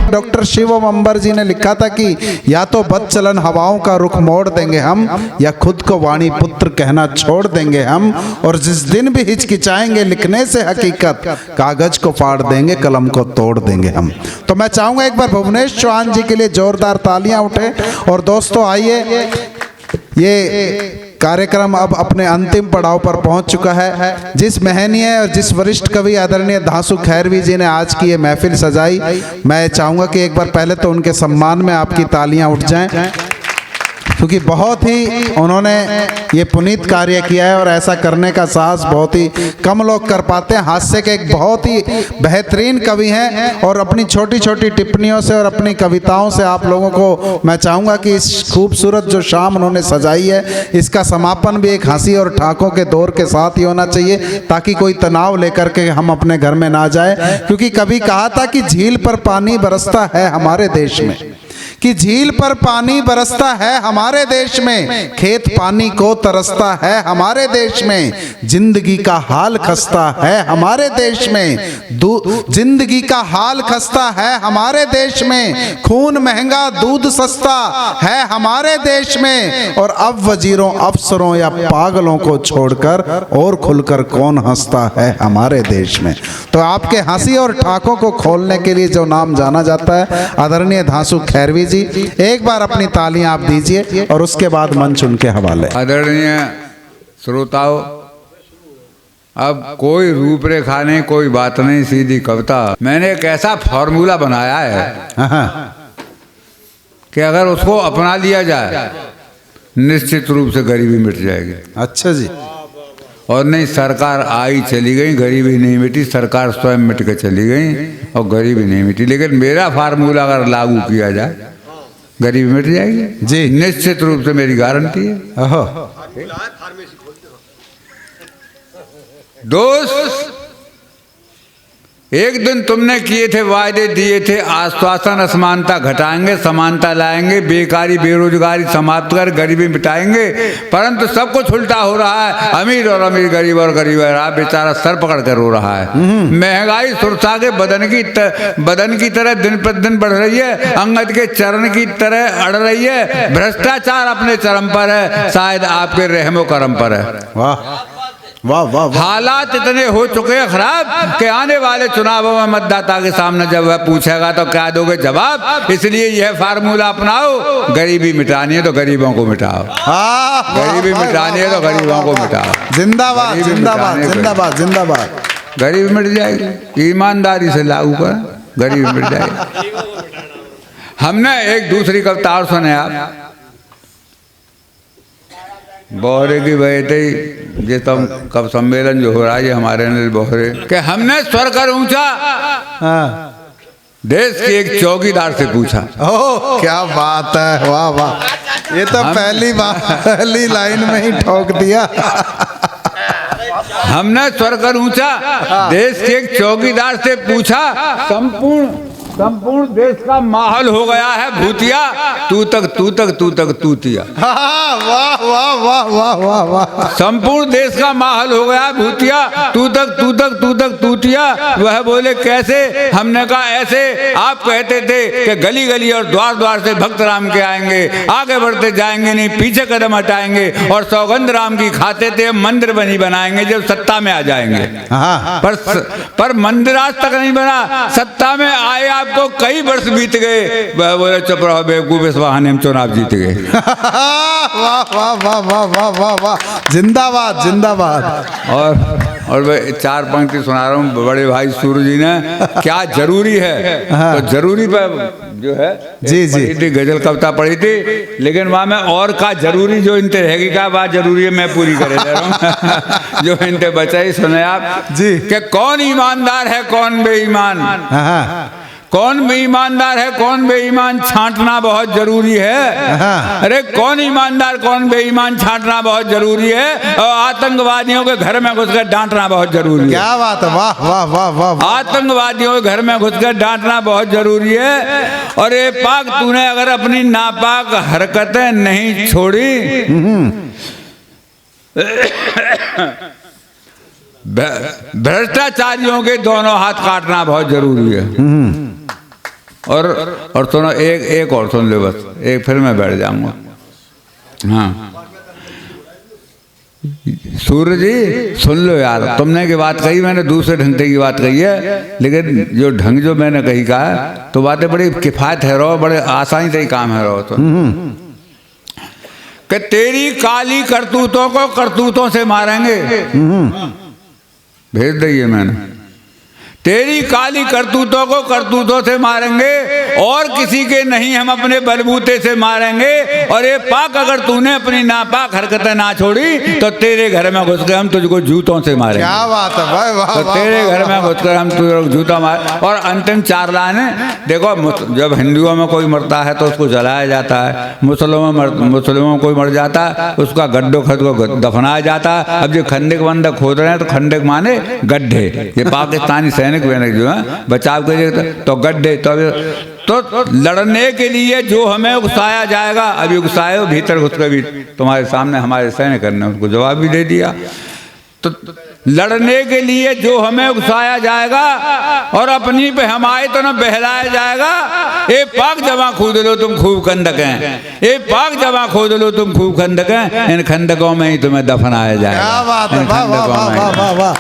Doctor Shivam अंबर जी ने लिखा था कि या तो बदचलन हवाओं का रुख मोड़ देंगे हम, या खुद को वाणी पुत्र कहना छोड़ देंगे हम, और जिस दिन भी हिचकिचाएंगे लिखने से हकीकत, कागज को फाड़ देंगे कलम को तोड़ देंगे हम। तो मैं चाहूंगा एक बार भुवनेश चौहान जी के लिए जोरदार तालियां उठे। और दोस्तों आइए, ये कार्यक्रम अब अपने अंतिम पड़ाव पर पहुंच चुका है। जिस महनीय और जिस वरिष्ठ कवि आदरणीय धांसू खैरवी जी ने आज की ये महफिल सजाई, मैं चाहूँगा कि एक बार पहले तो उनके सम्मान में आपकी तालियां उठ जाएं, क्योंकि बहुत ही उन्होंने ये पुनीत कार्य किया है और ऐसा करने का साहस बहुत ही कम लोग कर पाते हैं। हास्य के एक बहुत ही बेहतरीन कवि हैं और अपनी छोटी छोटी टिप्पणियों से और अपनी कविताओं से आप लोगों को मैं चाहूँगा कि इस खूबसूरत जो शाम उन्होंने सजाई है, इसका समापन भी एक हंसी और ठाकों के दौर के साथ ही होना चाहिए, ताकि कोई तनाव लेकर के हम अपने घर में ना जाए। क्योंकि कभी कहा था कि झील पर पानी बरसता है हमारे देश में, कि झील पर पानी बरसता है हमारे देश में, खेत पानी को तरसता है हमारे देश में, जिंदगी का हाल खस्ता है हमारे देश में, जिंदगी का हाल खस्ता है हमारे देश में, खून महंगा दूध सस्ता है हमारे देश में, और अब वजीरों अफसरों या पागलों को छोड़कर और खुलकर कौन हंसता है हमारे देश में। तो आपके हंसी और ठाकों को खोलने के लिए जो नाम जाना जाता है आदरणीय धांसू खैरवी जी, एक बार अपनी तालियां आप दीजिए और उसके बाद मंच उनके हवाले। आदरणीय श्रोताओं, अब कोई रूपरेखा नहीं, कोई बात नहीं, सीधी कविता। मैंने एक ऐसा फॉर्मूला बनाया है कि अगर उसको अपना लिया जाए निश्चित रूप से गरीबी मिट जाएगी। अच्छा जी। और नहीं, सरकार आई चली गई, गरीबी नहीं मिटी, सरकार स्वयं मिट के चली गई और गरीबी नहीं मिटी। लेकिन मेरा फार्मूला अगर लागू किया जाए गरीबी मिट जाएगी जी, निश्चित रूप से, मेरी गारंटी है। दोस्त, एक दिन तुमने किए थे वायदे, दिए थे आश्वासन, असमानता घटाएंगे, समानता लाएंगे, बेकारी बेरोजगारी समाप्त कर गरीबी मिटाएंगे, परंतु सब कुछ उल्टा हो रहा है। अमीर और अमीर, गरीब और गरीब बेचारा सर पकड़ कर रो रहा है। महंगाई सुरसा के बदन की तरह दिन प्रतिदिन बढ़ रही है, अंगद के चरण की तरह अड़ रही है, भ्रष्टाचार अपने चरम पर है, शायद आपके रहमो करम पर है। वाह वाह वाह वाह। हालात इतने हो चुके हैं खराब कि आने वाले चुनावों में मतदाता के सामने जब वह पूछेगा तो क्या दोगे जवाब। इसलिए यह फार्मूला अपनाओ, गरीबी मिटानी है तो गरीबों को मिटाओ, गरीबी मिटानी है तो गरीबों को मिटाओ। जिंदाबाद जिंदाबाद जिंदाबाद जिंदाबाद। गरीबी मिट जाएगी, ईमानदारी से लागू कर, गरीबी मिट जाएगी। हमने एक दूसरी कविता और सुने आप, बोहरे की बहते ये तो कब सम्मेलन जो हो रहा है हमारे बोहरे कि हमने स्वर कर ऊंचा देश के एक चौकीदार से पूछा। ओह क्या बात है, वाह वाह। ये तो पहली लाइन में ही ठोक दिया। हमने स्वर कर ऊंचा देश के एक चौकीदार से पूछा, संपूर्ण देश का माहौल हो गया है भूतिया, तू तक तूतिया। वाह वाह वाह वाह वाह वाह। संपूर्ण देश का माहौल हो गया भूतिया, तू तक तूतिया। वह बोले कैसे? हमने कहा ऐसे, आप कहते थे कि गली गली और द्वार द्वार से भक्त राम के आएंगे, आगे बढ़ते जाएंगे नहीं, पीछे कदम हटाएंगे, और सौगंध राम की खाते थे, मंदिर बनी बनाएंगे जब सत्ता में आ जाएंगे। पर मंदिर आज तक नहीं बना, सत्ता में आए आपको कई वर्ष बीत गए। वह बोले चुप रहो बेवकूफ, इस बहाने हम चुनाव जीत गए। वाह वाह वाह वाह वाह वाह वाह, जिंदाबाद जिंदाबाद। और मैं चार पंक्ति सुना रहा हूँ बड़े भाई सूर्य जी ने, क्या जरूरी है। तो जरूरी पर जो है जी गजल कविता पढ़ी थी, लेकिन वहाँ में और का जरूरी जो इनते रहेगी, क्या बात जरूरी है मैं पूरी करे जा रहा हूँ। जो इनते बचाई सुने आप जी, कि कौन ईमानदार है कौन बेईमान, कौन बेईमानदार है कौन बेईमान छांटना बहुत जरूरी है। अरे कौन ईमानदार कौन बेईमान छांटना बहुत जरूरी है, और आतंकवादियों के घर में घुसकर डांटना बहुत जरूरी है। क्या बात है, वाह वाह वाह वाह। आतंकवादियों के घर में घुसकर डांटना बहुत जरूरी है। और ये पाक तूने अगर अपनी नापाक हरकतें नहीं छोड़ी, भ्रष्टाचारियों के दोनों हाथ काटना बहुत जरूरी है। और सुनो एक और सुन लो बस, एक फिर मैं बैठ जाऊंगा। हाँ सूर्य जी सुन लो यार, तुमने की बात कही, मैंने दूसरे ढंग की बात कही है, लेकिन जो ढंग जो मैंने कही कहा तो बातें बड़ी किफायत है रो, बड़े आसानी से ही काम है रो। तो कि तेरी काली करतूतों को करतूतों से मारेंगे, भेज दिए मैंने, तेरी काली करतूतों को करतूतों से मारेंगे और किसी के नहीं हम अपने बलबूते से मारेंगे। और ये पाक अगर तूने अपनी नापाक हरकतें ना छोड़ी तो तेरे घर में घुस कर हम तुझको जूतों से मारेंगे। क्या बात है भाई, वाह तो तेरे घर में घुस कर हम तुझको जूता मार। और अंतिम 4 लाने देखो, जब हिंदुओं में कोई मरता है तो उसको जलाया जाता है, मुसलमानों में कोई मर जाता है उसका गड्ढों खद को दफनाया जाता है। अब जो खंडक वंदक खोद रहे हैं तो खंडक माने गड्ढे, ये पाकिस्तानी सैनिक जो है बचाव के लिए तो गड्ढे। तो लड़ने के लिए जो हमें उकसाया जाएगा, अभी उकसाए भीतर घुस कर भी तुम्हारे सामने हमारे सैनिक ने उनको जवाब भी दे दिया। तो लड़ने के लिए जो हमें उकसाया जाएगा और अपनी पे हमारे तो न बहलाया जाएगा। ए पाक जमा खोद लो तुम खूब खंडक हैं, ए पाक जमा खोद लो तुम खूब खंडक हैं, इन खंडकों में ही तुम्हें दफनाया जाएगा। क्या बात है, वाह वाह वाह वाह वाह।